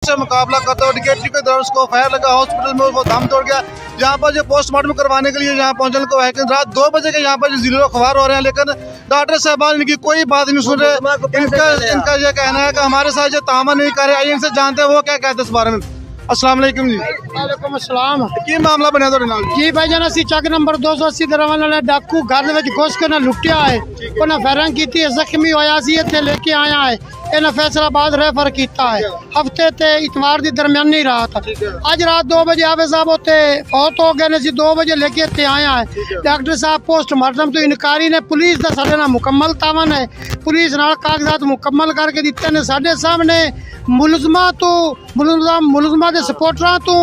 से मुकाबला करते हुए टिकट के दौरान उसको फायर लगा, हॉस्पिटल में वो दम तोड़ गया। यहाँ पर जो पोस्टमार्टम करवाने के लिए यहाँ पहुंचने को है, रात 2 बजे के यहाँ पर जो जिले खबर हो रहे हैं, लेकिन डॉक्टर साहबान इनकी कोई बात नहीं सुन रहे। इनका ये कहना है कि हमारे साथ जो तामन नहीं कर रहे। आइए इनसे जानते हैं वो क्या कहते हैं इस बारे में। अस्सलाम वालेकुम जी। वालेकुम अस्सलाम की मामला बनया ਤੁਹਾਡੇ ਨਾਲ जी भाई जान असी चक नंबर 280 दरवान वाले डाकू घर ਦੇ ਵਿੱਚ घुस के ना लुटिया है, उन्हें फायरिंग की थी, जख्मी होया सी, इत्थे लेके आया है, इन्हें फैसलाबाद रेफर किया है। हफ्ते ते इतवार दी दरमियानी रात अज रात 2 बजे आवे साहब उत्ते फौत हो गए ने। 2 बजे लेके इत्थे आया है। डॉक्टर साहब पोस्टमार्टम तो इनकारी ने। पुलिस का साडे नाल मुकम्मल तावन है, पुलिस नाल कागजात मुकम्मल करके दिते ने। साडे सामने मुलजमा दे सपोर्टरां तो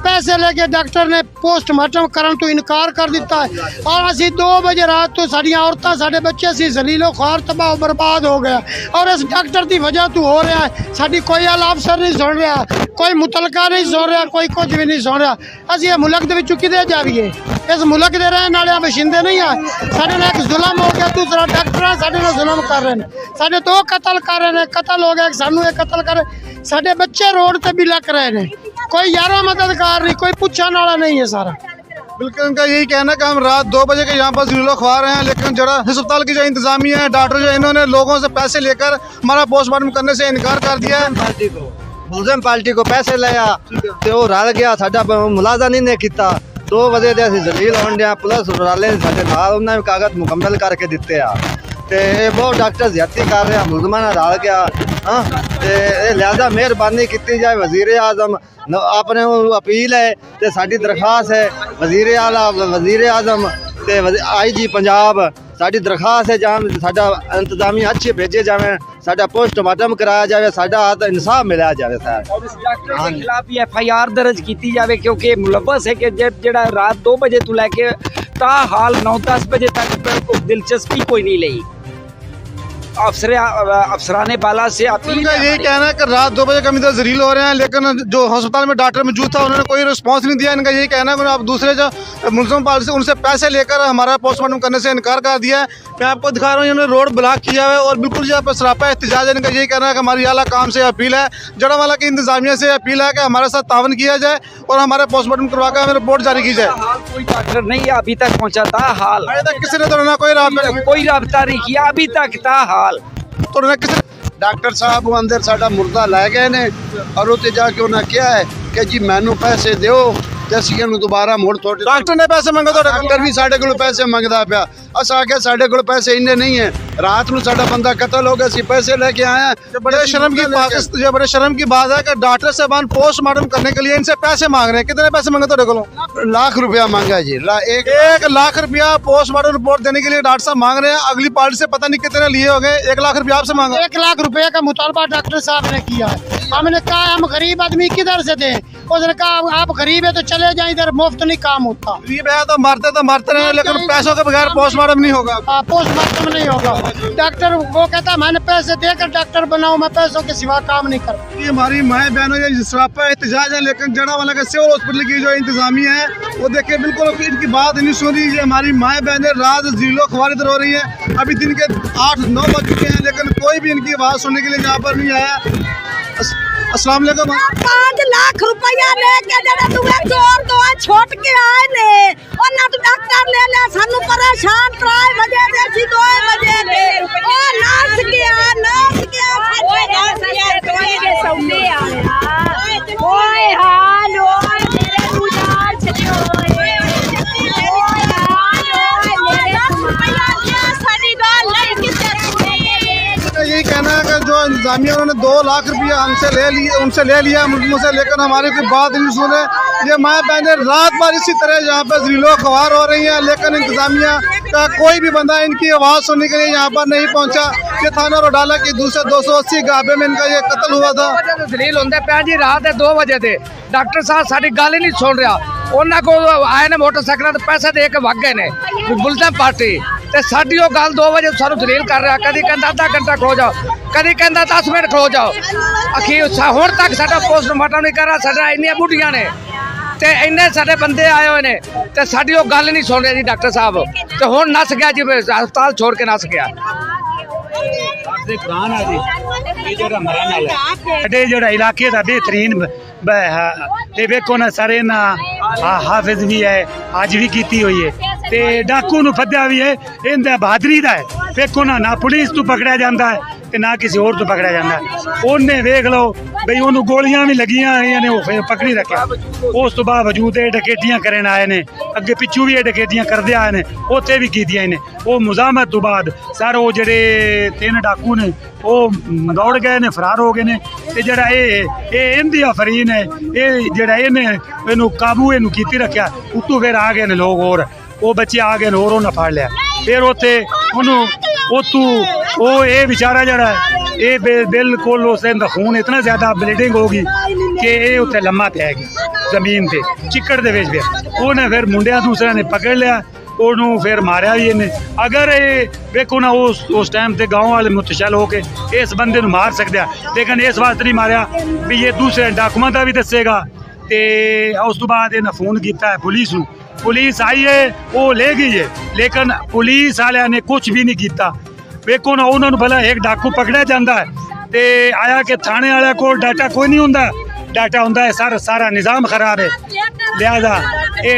पैसे लेके डॉक्टर ने पोस्टमार्टम करन तो इनकार कर दिता है। और असी 2 बजे रात तो साडियां औरतां साडे बच्चे सी जलीलो ख्वार तबाह बर्बाद हो गया। और इस डॉक्टर की वजह तो हो रहा है। साडी कोई आला अफसर नहीं सुन रहा, कोई मुतलका नहीं सुन रहा, कोई कुछ भी नहीं सुन रहा। असी ये मुल्क दे विचों किधर जावीए? इस मुल्क दे रहने वाले बशिंदे नहीं है। साडे नाल एक जुल्म हो गया, दूसरा डॉक्टर साडे नाल जुल्म कर रहे हैं। साडे 2 कत्ल कर रहे हैं, कत्ल हो गया, सानू एक कत्ल कर। साडे बच्चे रोड पे भी लग रहे हैं, कोई यारों मददगार नहीं, कोई पूछने वाला नहीं है सारा। बिल्कुल इनका यही कहना है कि हम रात 2 बजे के यहाँ पर जिलो खवा रहे हैं, लेकिन जरा अस्पताल की जो इंतजामिया है, डॉक्टर जो इन्होंने लोगों से पैसे लेकर हमारा पोस्टमार्टम करने से इनकार कर दिया है। मुलजम पार्टी को पैसे लिया तो वो रल गया, साडा मुलाजा नहीं ने किया। 2 बजे ते असीं जलील होण दिया, पुलिस वाले साडे नाल उन्होंने कागज मुकम्मल करके दिते आ ते बहुत डॉक्टर ज्यादती कर रहे, मुलजमान नाल रल गया। हाँ ते लिहाजा मेहरबानी की जाए, वजीर आजम अपने अपील है ते साडी दरखास्त है वजीर आजम ते IG पंजाब साडी दरखास्त है जहाँ साडा इंतजामिया अच्छे भेजे जाए, साडा पोस्टमार्टम कराया जाए, साडा इंसाफ मिलाया जाए। सर और इस डॉक्टर के खिलाफ भी FIR दर्ज की जाए, क्योंकि मुलव्वस है कि जड़ा रात 2 बजे तो लैके ता हाल 9-10 बजे तक दिलचस्पी कोई नहीं ली। अफसराने बाला से अपील उनका यही कहना है कि रात 2 बजे कमी जरील हो रहे हैं, लेकिन जो अस्पताल में डॉक्टर मौजूद था उन्होंने कोई रिस्पांस नहीं दिया। इनका यही कहना है कि आप दूसरे जो मुलजम पार्टी से उनसे पैसे लेकर हमारा पोस्टमार्टम करने से इनकार कर दिया है। मैं आपको दिखा रहा हूँ, इन्होंने रोड ब्लॉक किया है और बिल्कुल यहाँ पर सरापा एहतजाज है। इनका यही कहना है कि हमारी आला काम से अपील है, जड़ावाला की इंतजामिया से अपील है कि हमारे साथ तावन किया जाए और हमारे पोस्टमार्टम करवा कर हमें रिपोर्ट जारी की जाए। कोई डॉक्टर नहीं है अभी तक पहुँचा था हाल, अभी तक किसी ने तो ना कोई रब्ता नहीं किया अभी तक था हाल। तो किसी डॉक्टर साहब वो अंदर साडा मुर्दा लै गए ने और उत्ते जाके उन्हें क्या है कि जी मैनू पैसे दो ते दोबारा मुड़ थोड़े। डॉक्टर ने पैसे मंगे तो डॉक्टर भी साडे कोल पैसे मंगदा पिया। अस आखे साडे कोल पैसे इन्ने नहीं है, रात नूं साडा बंदा कत्ल हो गया, सी पैसे लेके आए। बड़े शर्म की बात है कि डॉक्टर साहबान पोस्टमार्टम करने के लिए इनसे पैसे मांग रहे हैं। कितने पैसे मांगे तो लाख रुपया मांगा जी, 1 लाख रुपया पोस्टमार्टम रिपोर्ट देने के लिए डॉक्टर साहब मांग रहे हैं। अगली पार्टी से पता नहीं कितने लिए हो गए, 1 लाख रुपया आपसे मांगा। 1 लाख रुपए का मुतालबा डॉक्टर साहब ने किया है। हमने कहा हम गरीब आदमी किधर से दें? उसने कहा आप गरीब है तो चले जाए, इधर मुफ्त नहीं काम होता। गरीब है तो मरते रहे, लेकिन पैसों के बगैर पोस्टमार्टम नहीं होगा। पोस्टमार्टम नहीं होगा। डॉक्टर वो कहता है मैंने पैसे देकर डॉक्टर बनाऊं, मैं पैसों के सिवा काम नहीं करता। ये हमारी माएँ बहनों ये सरापा एहतजाज है, लेकिन जड़ावाला का सिविल हॉस्पिटल की जो इंतजामिया है वो देखिए बिल्कुल इनकी बात नहीं सुन रही है। हमारी माएँ बहनें रात जिलो खवारिद रो रही है। अभी दिन के 8-9 बज चुके हैं, लेकिन कोई भी इनकी आवाज़ सुनने के लिए यहाँ पर नहीं आया। अस्सलाम वालेकुम। 5 लाख रुपया लेके जरा तुम्हें चोर तो छोट के आए ने और ना तो डॉक्टर ले ले सानू परेशान 3 बजे दे सी 2 बजे दे ओ नाच गया सौदे आया ओए हाल ओए मेरे गुजार छो ओए सारी गाल नहीं किसे यही कहना है कि जो इंतजामिया उन्होंने 2 लाख रुपया हमसे ले लिया मुझसे, लेकिन हमारी कोई बात नहीं सुने। ये माँ बहनें रात भर इसी तरह यहाँ पर जिलो खवार हो रही हैं, लेकिन इंतजामिया का कोई भी बंदा इनकी आवाज़ सुनने के लिए यहाँ पर नहीं पहुँचा। ये थाना रोडाला की दूसरे 280 गाबे में इनका ये कत्ल हुआ था। दलील होंगे पे जी रात 2 बजे थे, डॉक्टर साहब साड़ी गल ही नहीं सुन रहा। उन्होंने को आए ने मोटरसाइकिल तो पैसे दे के भाग गए ने मुलजम पार्टी ते साडी वो गल 2 बजे सानू दलील कर रहा। कभी कहता आधा घंटा खलो जाओ, कभी कहता 10 मिनट खलो जाओ। अखीर हुण तक साडा पोस्टमार्टम नहीं कर रहा। साडा इन्नियां बुढ़ियां ने ते इन्ने साडे बंदे आए हुए ने ते साडी वो गल नहीं सुन रहे जी डॉक्टर साहब। ते हुण नस गया जी, अस्पताल छोड़ के नस गया। आपसे कुरान आ जी ये जेड़ा मरण वाला ਸਾਡੇ ਜਿਹੜਾ ਇਲਾਕੇ ਦਾ ਬਿਹਤਰੀਨ ਇਹ ਵੇਖੋ ਨਾ ਸਾਰੇ ਨਾ ਹਾਫਿਜ਼ ਵੀ ਹੈ ਅੱਜ ਵੀ ਕੀਤੀ ਹੋਈ ਹੈ ਤੇ ਡਾਕੂ ਨੂੰ ਫੱਦਿਆ ਵੀ ਹੈ ਇਹਦਾ ਬਹਾਦਰੀ ਦਾ ਹੈ ਵੇਖੋ ਨਾ ਪੁਲਿਸ ਤੋਂ ਪਕੜਿਆ ਜਾਂਦਾ ਹੈ ਤੇ ਨਾ ਕਿਸੇ ਹੋਰ ਤੋਂ ਪਕੜਿਆ ਜਾਂਦਾ ਹੈ ਉਹਨੇ ਵੇਖ ਲਓ ਬਈ ਉਹਨੂੰ ਗੋਲੀਆਂ ਵੀ ਲੱਗੀਆਂ ਹੋਈਆਂ ਨੇ ਉਹ ਫਿਰ ਪਕੜੀ ਰੱਖਿਆ ਉਸ ਤੋਂ ਬਾਵਜੂਦ ਇਹ ਡਕੈਤੀਆਂ ਕਰਨ ਆਏ ਨੇ ਅੱਗੇ ਪਿੱਛੂ ਵੀ ਇਹ ਡਕੈਤੀਆਂ ਕਰਦੇ ਆਏ ਨੇ ਉੱਥੇ ਵੀ ਕੀਤੀਆਂ ਨੇ ਉਹ ਮੁਜ਼ਾਮਤ ਤੋਂ ਬਾਅਦ ਸਰ ਉਹ ਜਿਹੜੇ 3 ਡਾਕੂ ਨੇ ਉਹ ਦੌੜ ਗਏ ਨੇ ਫਰਾਰ ਹੋ ਗਏ ਨੇ ਤੇ ਜਿਹੜਾ ਇਹ ਇਹਦੀ ਅਫਰੀਨ ਹੈ ਇਹ ਜਿਹੜਾ ਇਹਨੂੰ ਕਾਬੂ ਇਹਨੂੰ ਕੀਤੀ ਰੱਖਿਆ ਉੱਤੋਂ ਫਿਰ ਆ ਗਏ ਨੇ ਲੋਕ ਹੋਰ ਉਹ ਬੱਚੇ ਆ ਗਏ ਨੇ ਹੋਰ ਉਹਨਾਂ ਫੜ ਲਿਆ ਫਿਰ ਉੱਥੇ ਉਹਨੂੰ ਉੱਤੋਂ ਉਹ ਇਹ ਵਿਚਾਰਾ ਜਿਹੜਾ ਇਹ ਬਿਲਕੁਲ ਉਸ ਦਾ ਖੂਨ ਇਤਨਾ ਜ਼ਿਆਦਾ ਬਲੀਡਿੰਗ ਹੋ ਗਈ ਕਿ ਇਹ ਉੱਥੇ ਲੰਮਾ ਪੈ ਗਿਆ ਜ਼ਮੀਨ ਤੇ ਚਿੱਕੜ ਦੇ ਵਿੱਚ ਫਿਰ ਉਹਨੇ ਫਿਰ ਮੁੰਡਿਆਂ ਦੂਸਰਿਆਂ ਨੇ ਪਕੜ ਲਿਆ ਉਹਨੂੰ ਫਿਰ ਮਾਰਿਆ ਵੀ ਇਹਨੇ ਅਗਰ ਇਹ ਵੇਖੋ ਨਾ ਉਸ ਟਾਈਮ ਤੇ ਗਾँव ਵਾਲੇ ਮੁਤਸ਼ਲ ਹੋ ਕੇ ਇਸ ਬੰਦੇ ਨੂੰ ਮਾਰ ਸਕਦੇ ਆ ਲੇਕਿਨ ਇਸ ਵਾਸਤੇ ਨਹੀਂ ਮਾਰਿਆ ਵੀ ਇਹ ਦੂਸਰੇ ਡਾਕੂਮੈਂਟ ਦਾ ਵੀ ਦੱਸੇਗਾ ਤੇ ਉਸ ਤੋਂ ਬਾਅਦ ਇਹਨੇ ਫੋਨ ਕੀਤਾ ਹੈ ਪੁਲਿਸ ਨੂੰ ਪੁਲਿਸ ਆਈ ਹੈ ਉਹ ਲੈ ਗਈ ਹੈ ਲੇਕਿਨ ਪੁਲਿਸ ਵਾਲਿਆਂ ਨੇ ਕੁਝ ਵੀ ਨਹੀਂ ਕੀਤਾ ਵੇਖੋ ਨਾ ਉਹਨਾਂ ਨੂੰ ਭਲਾ ਇੱਕ ਡਾਕੂ ਪਕੜਿਆ ਜਾਂਦਾ ਹੈ ਤੇ ਆਇਆ ਕਿ ਥਾਣੇ ਵਾਲਿਆਂ ਕੋਲ ਡਾਟਾ ਕੋਈ ਨਹੀਂ ਹੁੰਦਾ ਡਾਟਾ ਹੁੰਦਾ ਹੈ ਸਾਰਾ ਨਿਜ਼ਾਮ ਖਰਾਬ ਹੈ लिहाजा ये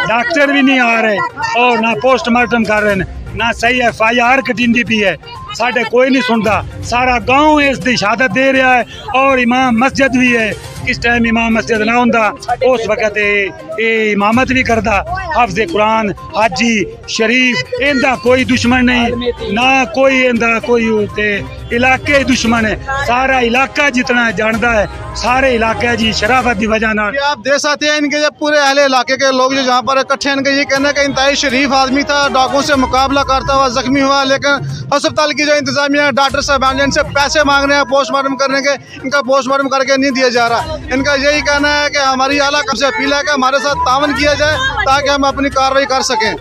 डॉक्टर भी नहीं आ रहे और ना पोस्टमार्टम कर रहे हैं ना सही FIR कटिंदी पी है साढ़े कोई नहीं सुनता सारा गांव इसकी शहादत दे रहा है और इमाम मस्जिद भी है किस टाइम इमाम मस्जिद ना होंदा उस वक्त ये इमामत भी करता हाफिज़ कुरान हाजी शरीफ इनका कोई दुश्मन नहीं ना कोई इनका कोई इलाके दुश्मन है सारा इलाका जितना जानता है सारे इलाके जी शराफत की वजह ना आप देख सकते हैं इनके जो पूरे अहले इलाके के लोग जो जहाँ पर इकट्ठे इनका ये कहना है कि इंतहाई शरीफ आदमी था डाकुओं से मुकाबला करता हुआ जख्मी हुआ लेकिन अस्पताल की जो इंतजामिया डॉक्टर साहब इनसे पैसे मांग रहे हैं पोस्टमार्टम करने के इनका पोस्टमार्टम करके नहीं दिया जा रहा इनका यही कहना है कि हमारी आला कब से अपील है कि हमारे साथ तावन किया जाए ताकि हम अपनी कार्रवाई कर सकें।